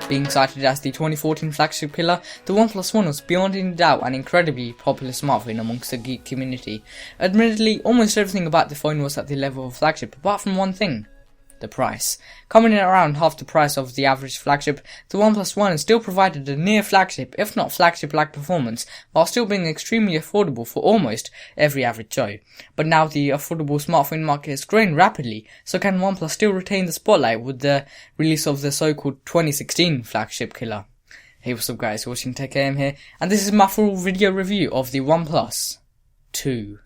Being cited as the 2014 flagship killer, the OnePlus One was beyond any doubt an incredibly popular smartphone amongst the geek community. Admittedly, almost everything about the phone was at the level of flagship, apart from one thing: the price. Coming in around half the price of the average flagship, the OnePlus One still provided a near flagship, if not flagship-like performance, while still being extremely affordable for almost every average Joe. But now the affordable smartphone market is growing rapidly, so can OnePlus still retain the spotlight with the release of the so-called 2016 flagship killer? Hey, what's up guys, watching TechAM here, and this is my full video review of the OnePlus 2.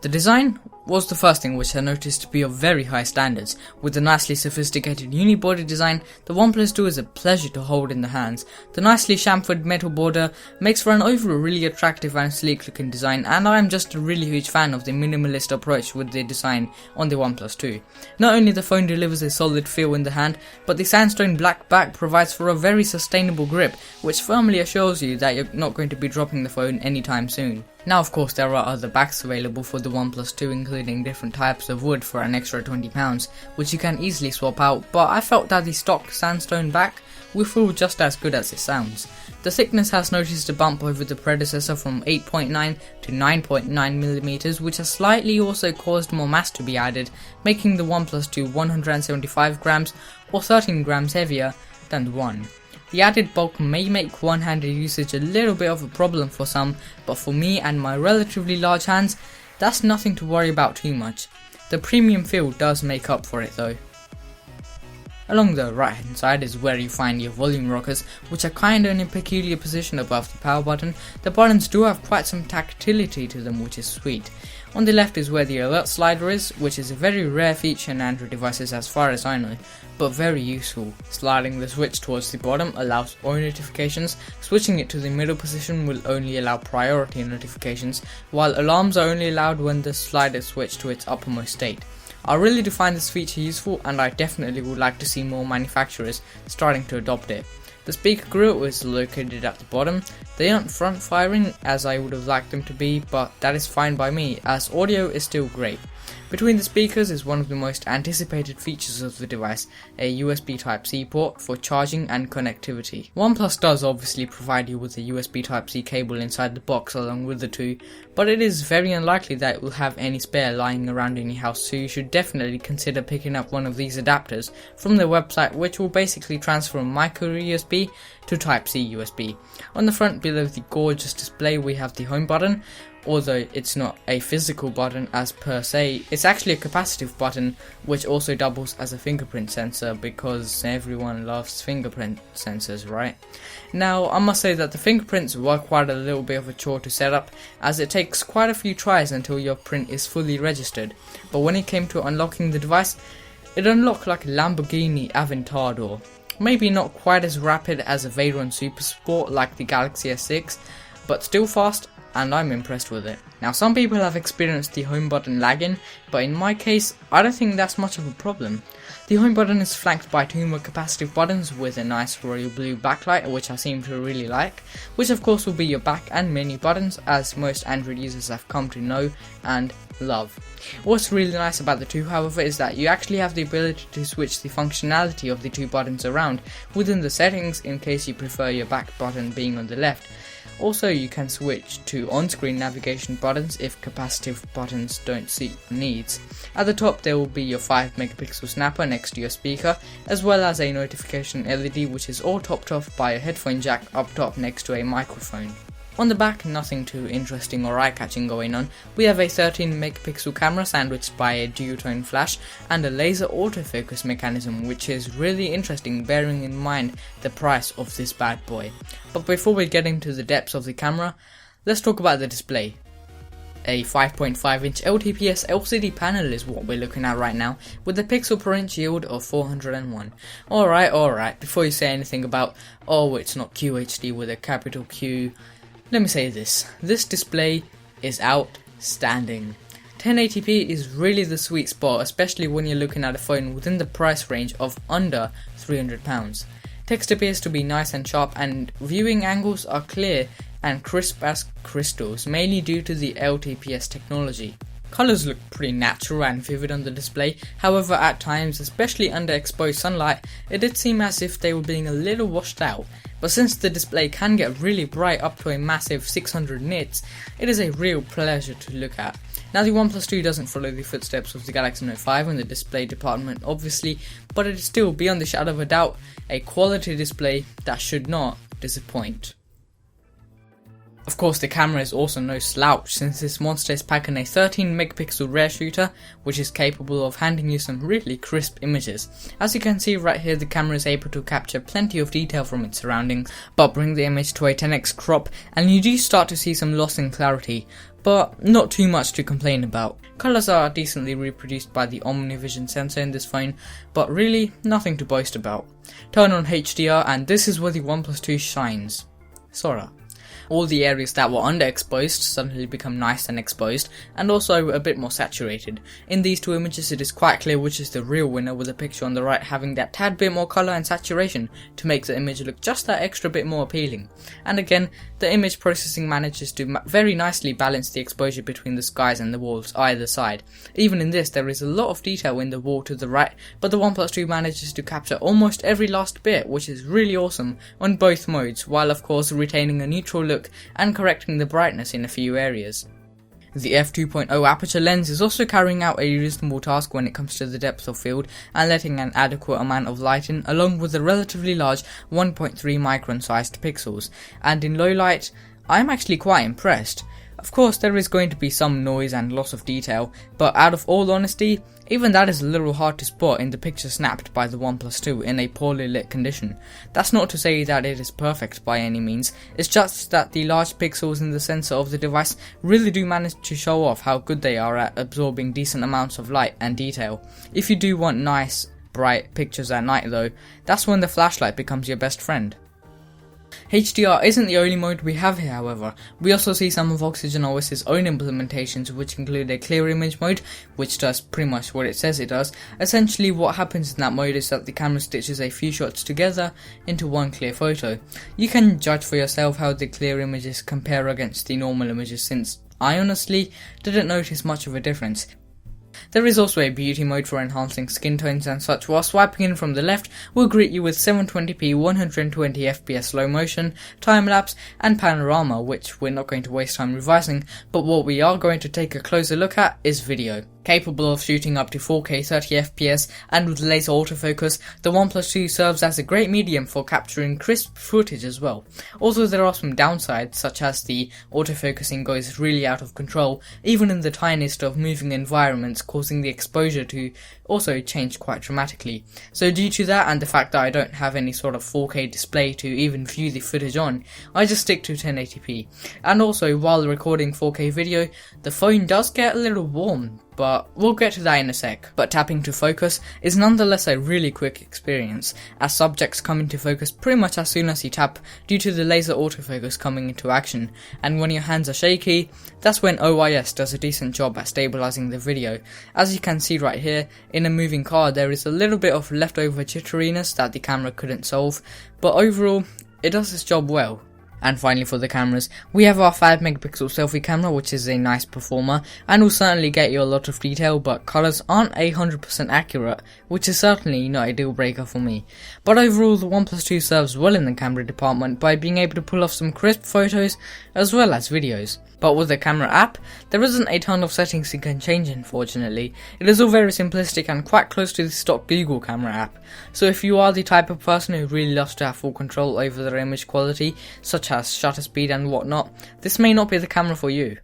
The design was the first thing which I noticed to be of very high standards. With the nicely sophisticated unibody design, the OnePlus 2 is a pleasure to hold in the hands. The nicely chamfered metal border makes for an overall really attractive and sleek looking design, and I am just a really huge fan of the minimalist approach with the design on the OnePlus 2. Not only the phone delivers a solid feel in the hand, but the sandstone black back provides for a very sustainable grip, which firmly assures you that you're not going to be dropping the phone anytime soon. Now of course there are other backs available for the OnePlus 2, including different types of wood for an extra £20, which you can easily swap out, but I felt that the stock sandstone back will feel just as good as it sounds. The thickness has noticed a bump over the predecessor from 8.9 to 9.9mm, which has slightly also caused more mass to be added, making the OnePlus 2 175 grams or 13 grams heavier than the One. The added bulk may make one-handed usage a little bit of a problem for some, but for me and my relatively large hands, that's nothing to worry about too much. The premium feel does make up for it though. Along the right hand side is where you find your volume rockers, which are kinda in a peculiar position above the power button. The buttons do have quite some tactility to them, which is sweet. On the left is where the alert slider is, which is a very rare feature in Android devices as far as I know, but very useful. Sliding the switch towards the bottom allows all notifications, switching it to the middle position will only allow priority notifications, while alarms are only allowed when the slider is switched to its uppermost state. I really do find this feature useful, and I definitely would like to see more manufacturers starting to adopt it. The speaker grill is located at the bottom. They aren't front firing as I would have liked them to be, but that is fine by me as audio is still great. Between the speakers is one of the most anticipated features of the device, a USB Type-C port for charging and connectivity. OnePlus does obviously provide you with a USB Type-C cable inside the box along with the two, but it is very unlikely that it will have any spare lying around in your house, so you should definitely consider picking up one of these adapters from their website, which will basically transfer micro USB to Type-C USB. On the front below the gorgeous display we have the home button. Although it's not a physical button as per se, it's actually a capacitive button which also doubles as a fingerprint sensor, because everyone loves fingerprint sensors, right? Now I must say that the fingerprints were quite a little bit of a chore to set up, as it takes quite a few tries until your print is fully registered, but when it came to unlocking the device, it unlocked like a Lamborghini Aventador. Maybe not quite as rapid as a Veyron Super Sport like the Galaxy S6, but still fast, and I'm impressed with it. Now some people have experienced the home button lagging, but in my case, I don't think that's much of a problem. The home button is flanked by two more capacitive buttons with a nice royal blue backlight, which I seem to really like, which of course will be your back and menu buttons, as most Android users have come to know and love. What's really nice about the two, however, is that you actually have the ability to switch the functionality of the two buttons around within the settings in case you prefer your back button being on the left. Also, you can switch to on-screen navigation buttons if capacitive buttons don't suit your needs. At the top there will be your 5MP snapper next to your speaker, as well as a notification LED which is all topped off by a headphone jack up top next to a microphone. On the back, nothing too interesting or eye-catching going on. We have a 13MP camera sandwiched by a duotone flash and a laser autofocus mechanism, which is really interesting bearing in mind the price of this bad boy. But before we get into the depths of the camera, let's talk about the display. A 5.5-inch LTPS LCD panel is what we're looking at right now, with a pixel per inch yield of 401. Alright, before you say anything about, oh it's not QHD with a capital Q, Let me say this display is outstanding. 1080p is really the sweet spot, especially when you're looking at a phone within the price range of under £300. Text appears to be nice and sharp, and viewing angles are clear and crisp as crystals, mainly due to the LTPS technology. Colours look pretty natural and vivid on the display, however at times, especially under exposed sunlight, it did seem as if they were being a little washed out. But since the display can get really bright up to a massive 600 nits, it is a real pleasure to look at. Now the OnePlus 2 doesn't follow the footsteps of the Galaxy Note 5 in the display department obviously, but it is still beyond the shadow of a doubt a quality display that should not disappoint. Of course, the camera is also no slouch, since this monster is packing a 13 megapixel rear shooter, which is capable of handing you some really crisp images. As you can see right here, the camera is able to capture plenty of detail from its surroundings, but bring the image to a 10x crop, and you do start to see some loss in clarity, but not too much to complain about. Colours are decently reproduced by the OmniVision sensor in this phone, but really nothing to boast about. Turn on HDR and this is where the OnePlus 2 shines. Sorta. All the areas that were underexposed suddenly become nice and exposed, and also a bit more saturated. In these two images it is quite clear which is the real winner, with the picture on the right having that tad bit more colour and saturation to make the image look just that extra bit more appealing. And again, the image processing manages to very nicely balance the exposure between the skies and the walls either side. Even in this, there is a lot of detail in the wall to the right, but the OnePlus 2 manages to capture almost every last bit, which is really awesome on both modes, while of course retaining a neutral look and correcting the brightness in a few areas. The f2.0 aperture lens is also carrying out a reasonable task when it comes to the depth of field and letting an adequate amount of light in, along with the relatively large 1.3 micron sized pixels, and in low light I am actually quite impressed. Of course there is going to be some noise and loss of detail, but out of all honesty, even that is a little hard to spot in the picture snapped by the OnePlus 2 in a poorly lit condition. That's not to say that it is perfect by any means, it's just that the large pixels in the sensor of the device really do manage to show off how good they are at absorbing decent amounts of light and detail. If you do want nice, bright pictures at night though, that's when the flashlight becomes your best friend. HDR isn't the only mode we have here, however. We also see some of OxygenOS's own implementations, which include a clear image mode, which does pretty much what it says it does. Essentially what happens in that mode is that the camera stitches a few shots together into one clear photo. You can judge for yourself how the clear images compare against the normal images, since I honestly didn't notice much of a difference. There is also a beauty mode for enhancing skin tones and such, while swiping in from the left will greet you with 720p 120fps slow motion, time lapse and panorama, which we're not going to waste time revising, but what we are going to take a closer look at is video. Capable of shooting up to 4K 30fps and with laser autofocus, the OnePlus 2 serves as a great medium for capturing crisp footage as well. Although there are some downsides, such as the autofocusing goes really out of control, even in the tiniest of moving environments, causing the exposure to also change quite dramatically. So due to that and the fact that I don't have any sort of 4K display to even view the footage on, I just stick to 1080p. And also, while recording 4K video, the phone does get a little warm, but we'll get to that in a sec. But tapping to focus is nonetheless a really quick experience, as subjects come into focus pretty much as soon as you tap due to the laser autofocus coming into action, and when your hands are shaky, that's when OIS does a decent job at stabilizing the video. As you can see right here, in a moving car there is a little bit of leftover jitteriness that the camera couldn't solve, but overall it does its job well. And finally, for the cameras, we have our 5 megapixel selfie camera, which is a nice performer and will certainly get you a lot of detail, but colours aren't 100% accurate, which is certainly not a deal breaker for me. But overall, the OnePlus 2 serves well in the camera department by being able to pull off some crisp photos as well as videos. But with the camera app, there isn't a ton of settings you can change, unfortunately. It is all very simplistic and quite close to the stock Google camera app. So if you are the type of person who really loves to have full control over their image quality, such as shutter speed and whatnot, this may not be the camera for you.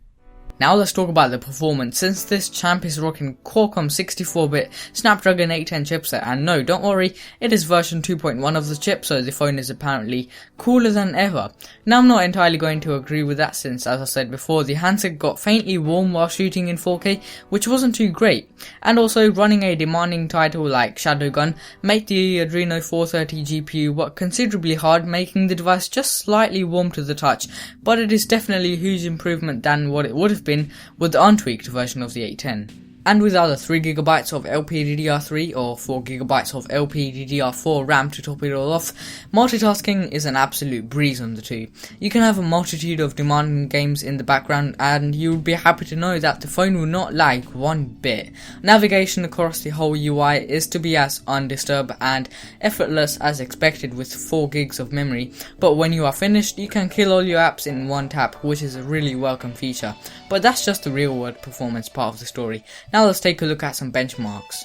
Now let's talk about the performance, since this champ is rocking Qualcomm 64-bit Snapdragon 810 chipset, and no, don't worry, it is version 2.1 of the chip, so the phone is apparently cooler than ever. Now I'm not entirely going to agree with that, since as I said before, the handset got faintly warm while shooting in 4K, which wasn't too great, and also running a demanding title like Shadowgun made the Adreno 430 GPU work considerably hard, making the device just slightly warm to the touch, but it is definitely a huge improvement than what it would have been with the untweaked version of the 810. And with either 3GB of LPDDR3 or 4GB of LPDDR4 RAM to top it all off, multitasking is an absolute breeze on the two. You can have a multitude of demanding games in the background and you'll be happy to know that the phone will not lag one bit. Navigation across the whole UI is to be as undisturbed and effortless as expected with 4GB of memory, but when you are finished you can kill all your apps in one tap, which is a really welcome feature. But that's just the real world performance part of the story. Now let's take a look at some benchmarks.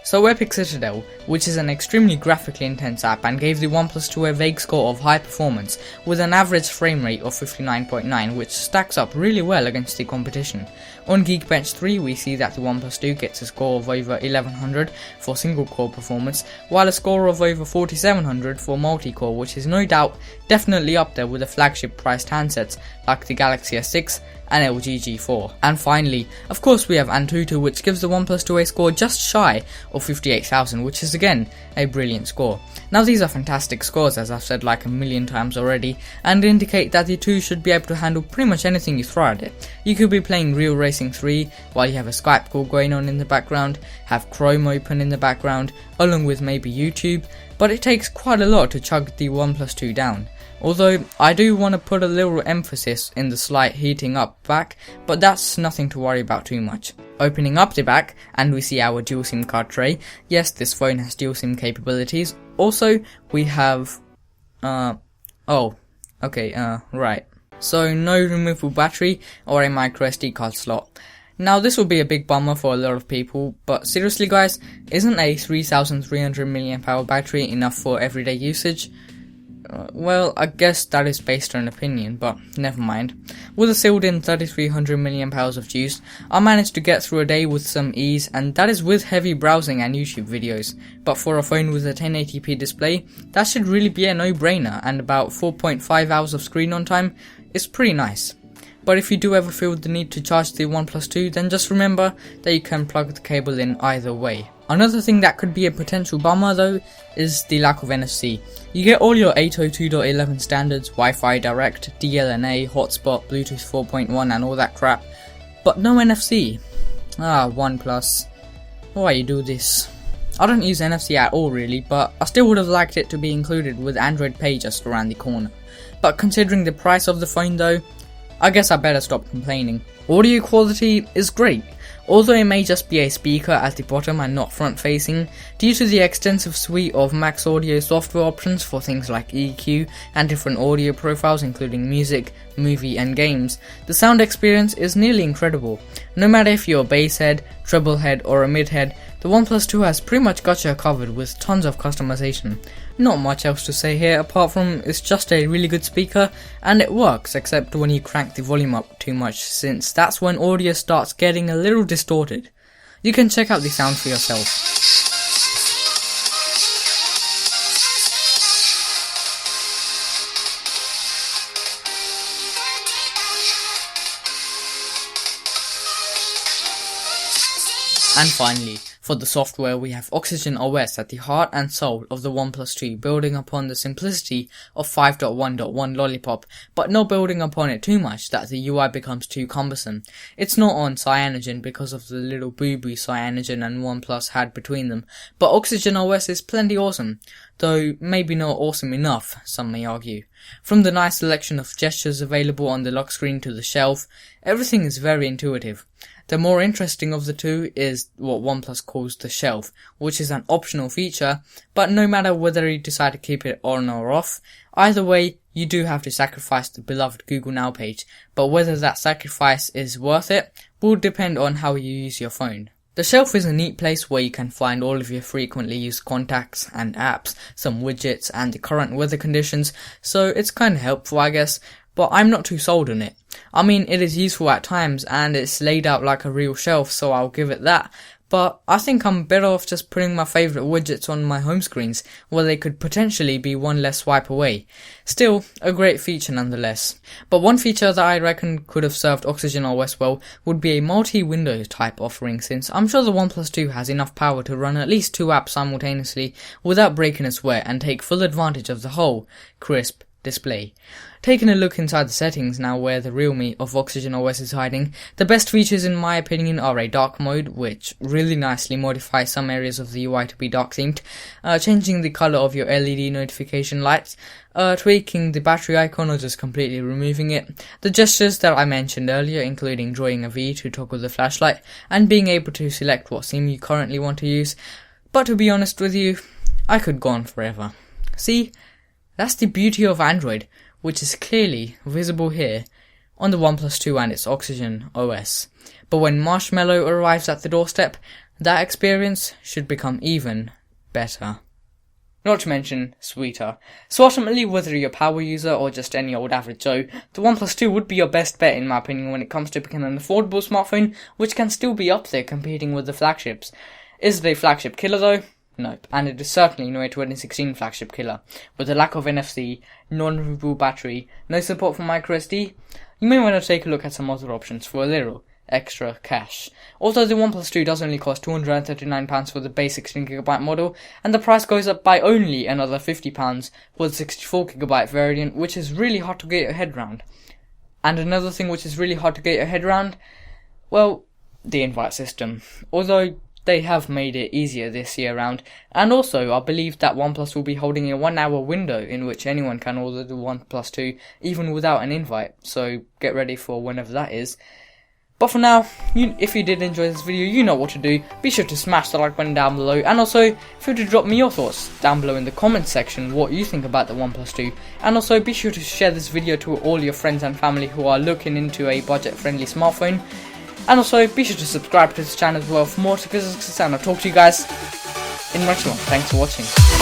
So Epic Citadel, which is an extremely graphically intense app, and gave the OnePlus 2 a vague score of high performance with an average frame rate of 59.9, which stacks up really well against the competition. On Geekbench 3 we see that the OnePlus 2 gets a score of over 1100 for single core performance, while a score of over 4700 for multi-core, which is no doubt definitely up there with the flagship priced handsets like the Galaxy S6 and LG G4. And finally, of course we have Antutu, which gives the OnePlus 2 a score just shy of 58,000, which is again a brilliant score. Now these are fantastic scores, as I've said like a million times already, and indicate that the 2 should be able to handle pretty much anything you throw at it. You could be playing Real Racing 3 while you have a Skype call going on in the background, have Chrome open in the background, along with maybe YouTube, but it takes quite a lot to chug the OnePlus 2 down. Although I do want to put a little emphasis in the slight heating up back, but that's nothing to worry about too much. Opening up the back and we see our dual SIM card tray. Yes, this phone has dual SIM capabilities. Also, we have right. So no removable battery or a micro SD card slot. Now this will be a big bummer for a lot of people, but seriously guys, isn't a 3300 mAh battery enough for everyday usage? Well, I guess that is based on opinion, but never mind. With a sealed in 3300 mAh of juice, I managed to get through a day with some ease, and that is with heavy browsing and YouTube videos. But for a phone with a 1080p display, that should really be a no-brainer, and about 4.5 hours of screen on time is pretty nice. But if you do ever feel the need to charge the OnePlus 2, then just remember that you can plug the cable in either way. Another thing that could be a potential bummer though is the lack of NFC. You get all your 802.11 standards, Wi-Fi Direct, DLNA, hotspot, Bluetooth 4.1 and all that crap, but no NFC. OnePlus, why you do this? I don't use NFC at all really, but I still would have liked it to be included with Android Pay just around the corner. But considering the price of the phone though, I guess I better stop complaining. Audio quality is great, although it may just be a speaker at the bottom and not front facing, due to the extensive suite of Max Audio software options for things like EQ and different audio profiles including music, movie and games. The sound experience is nearly incredible. No matter if you're a bass head, treble head or a mid head, the OnePlus 2 has pretty much got you covered with tons of customization. Not much else to say here apart from it's just a really good speaker and it works, except when you crank the volume up too much, since that's when audio starts getting a little distorted. You can check out the sound for yourself. And finally, for the software, we have OxygenOS at the heart and soul of the OnePlus 2, building upon the simplicity of 5.1.1 Lollipop, but not building upon it too much that the UI becomes too cumbersome. It's not on Cyanogen because of the little boo-boo Cyanogen and OnePlus had between them, but OxygenOS is plenty awesome, though maybe not awesome enough, some may argue. From the nice selection of gestures available on the lock screen to the shelf, everything is very intuitive. The more interesting of the two is what OnePlus calls the shelf, which is an optional feature, but no matter whether you decide to keep it on or off, either way, you do have to sacrifice the beloved Google Now page, but whether that sacrifice is worth it will depend on how you use your phone. The shelf is a neat place where you can find all of your frequently used contacts and apps, some widgets and the current weather conditions, so it's kinda helpful I guess, but I'm not too sold on it. I mean, it is useful at times and it's laid out like a real shelf, so I'll give it that. But I think I'm better off just putting my favourite widgets on my home screens, where they could potentially be one less swipe away. Still, a great feature nonetheless. But one feature that I reckon could have served OxygenOS well would be a multi-window type offering, since I'm sure the OnePlus 2 has enough power to run at least 2 apps simultaneously without breaking a sweat and take full advantage of the whole crisp display. Taking a look inside the settings now, where the real meat of OxygenOS is hiding, the best features in my opinion are a dark mode, which really nicely modifies some areas of the UI to be dark themed, changing the colour of your LED notification lights, tweaking the battery icon or just completely removing it, the gestures that I mentioned earlier, including drawing a V to toggle the flashlight, and being able to select what theme you currently want to use. But to be honest with you, I could go on forever. See, that's the beauty of Android, which is clearly visible here on the OnePlus 2 and its OxygenOS. But when Marshmallow arrives at the doorstep, that experience should become even better. Not to mention sweeter. So ultimately, whether you're a power user or just any old average Joe, the OnePlus 2 would be your best bet in my opinion when it comes to picking an affordable smartphone which can still be up there competing with the flagships. Is it a flagship killer though? Nope, and it is certainly no 2016 flagship killer. With the lack of NFC, non-removable battery, no support for microSD, you may want to take a look at some other options for a little extra cash. Although the OnePlus 2 does only cost £239 for the base 16GB model, and the price goes up by only another £50 for the 64GB variant, which is really hard to get your head round. And another thing which is really hard to get your head round, well, the invite system. Although they have made it easier this year round, and also I believe that OnePlus will be holding a 1 hour window in which anyone can order the OnePlus 2 even without an invite, so get ready for whenever that is. But for now, if you did enjoy this video, you know what to do. Be sure to smash the like button down below, and also feel free to drop me your thoughts down below in the comments section what you think about the OnePlus 2, and also be sure to share this video to all your friends and family who are looking into a budget friendly smartphone. And also, be sure to subscribe to this channel as well for more tips, and I'll talk to you guys in much more. Thanks for watching.